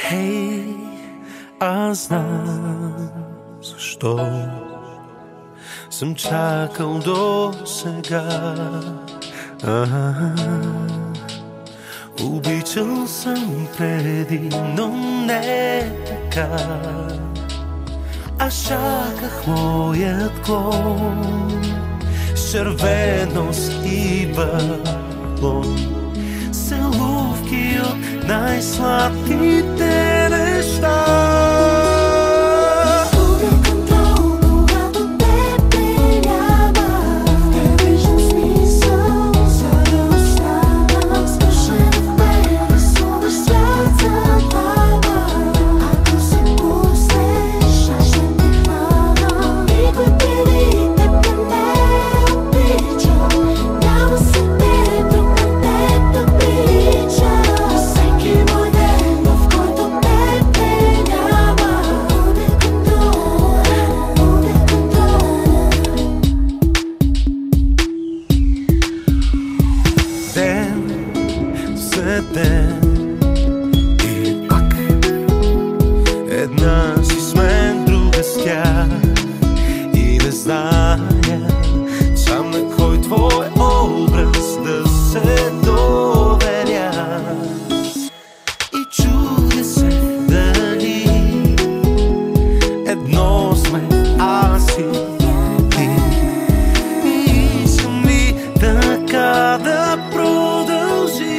Хей, аз знам защо съм чакал до сега. Обичал съм преди, но не така. Аз чаках моят клон с червеност и балон, целувки от най-сладките неща. Ден и пак една си с мен, друга с тях. И не зная сам на кой твой образ да се доверя. И чудя се дали едно сме аз и ти. И искам ли така да продължи.